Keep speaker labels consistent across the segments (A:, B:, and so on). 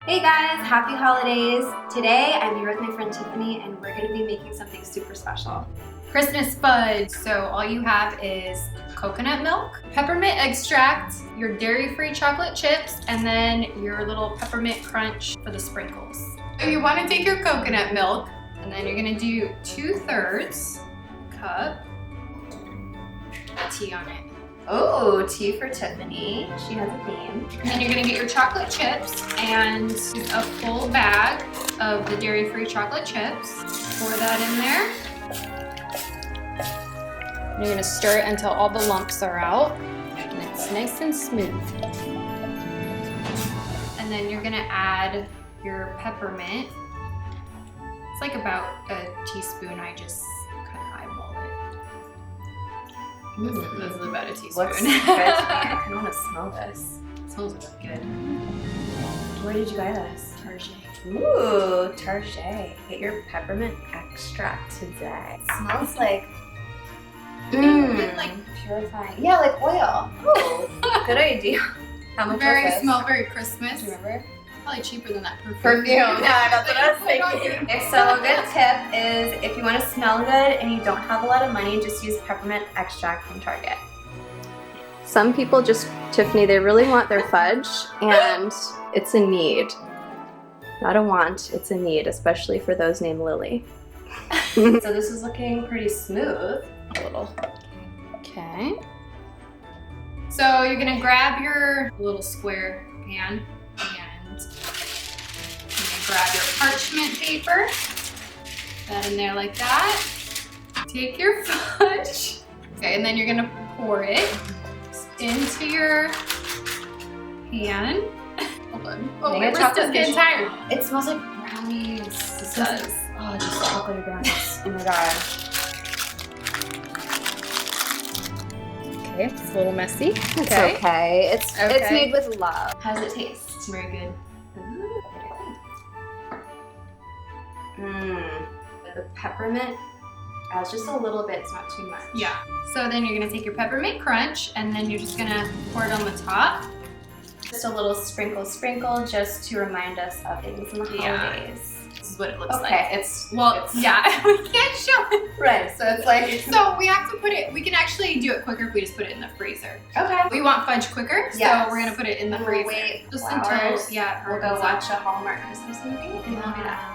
A: Hey guys, happy holidays. Today I'm here with my friend Tiffany and we're going to be making something super special.
B: Christmas fudge. So all you have is coconut milk, peppermint extract, your dairy-free chocolate chips, and then your little peppermint crunch for the sprinkles. So you want to take your coconut milk and then you're going to do 2/3 cup tea on it.
A: Oh, tea for Tiffany. She has a theme.
B: And then you're going to get your chocolate chips and a full bag of the dairy-free chocolate chips. Pour that in there. You're going to stir it until all the lumps are out and it's nice and smooth. And then you're going to add your peppermint. It's like about a teaspoon. I just kind of eyeball it. This is about a teaspoon.
A: Looks good to me. I kind of want to smell this.
B: It smells really good.
A: Where did you buy this?
B: Target.
A: Ooh, Target. Get your peppermint extract today. It smells like
B: Like
A: purifying. Yeah, like oil. Oh, good idea. How much was this?
B: smell very Christmas.
A: Do you remember?
B: Probably cheaper than that perfume.
A: Perfume. Yeah, that's what I was thinking. Okay, so a good tip is if you want to smell good and you don't have a lot of money, just use peppermint extract from Target. Some people just, Tiffany, they really want their fudge and it's a need. Not a want, it's a need, especially for those named Lily. So this is looking pretty smooth. A little.
B: Okay. So you're gonna grab your little square pan and you're gonna grab your parchment paper. Put that in there like that. Take your fudge. Okay, and then you're gonna pour it into your pan. Hold on. Oh,
A: Dang
B: my
A: it,
B: wrist is
A: chocolate
B: getting
A: fish.
B: tired.
A: It smells like brownies.
B: It does.
A: Oh, just chocolate brownies. Oh my god.
B: Okay, it's a little messy.
A: It's okay. It's made with love. How does it taste?
B: It's very good.
A: The peppermint adds just a little bit, it's not too much.
B: Yeah. So then you're gonna take your peppermint crunch and then you're just gonna pour it on the top.
A: Just a little sprinkle just to remind us of things in the holidays.
B: This is what it looks like.
A: Okay,
B: Yeah, we can't show it.
A: right, so it's like,
B: So we have to put it, we can actually do it quicker if we just put it in the freezer.
A: okay.
B: We want fudge quicker, so
A: Yes.
B: we're gonna put it in the
A: We'll
B: freezer.
A: wait
B: Just
A: hours.
B: until, yeah,
A: We'll go watch a Hallmark Christmas movie and we'll be back.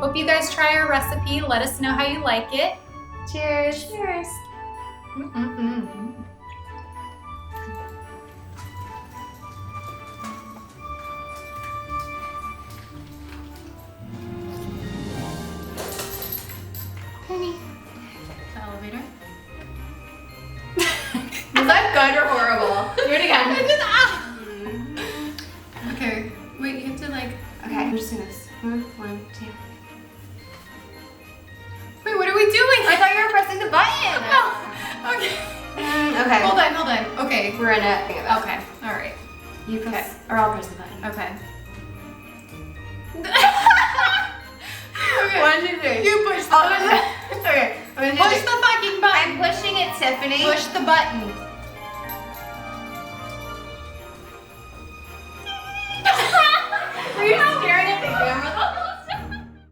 B: Hope you guys try our recipe. Let us know how you like it.
A: Cheers. Cheers.
B: Penny. Elevator.
A: Was that good or horrible? Do it again.
B: Okay, wait, you have to like...
A: Okay, I'm just doing this. 1, 2.
B: Wait, what are we doing?
A: I thought you were pressing the button.
B: Oh, okay.
A: Okay.
B: Hold on. Okay.
A: We're in it.
B: Okay, all right.
A: You press, or I'll press the button.
B: Okay.
A: Okay. 1, 2, 3.
B: You push the button.
A: Okay.
B: Push the fucking button.
A: I'm pushing it, Tiffany.
B: Push the button.
A: Were you staring at the camera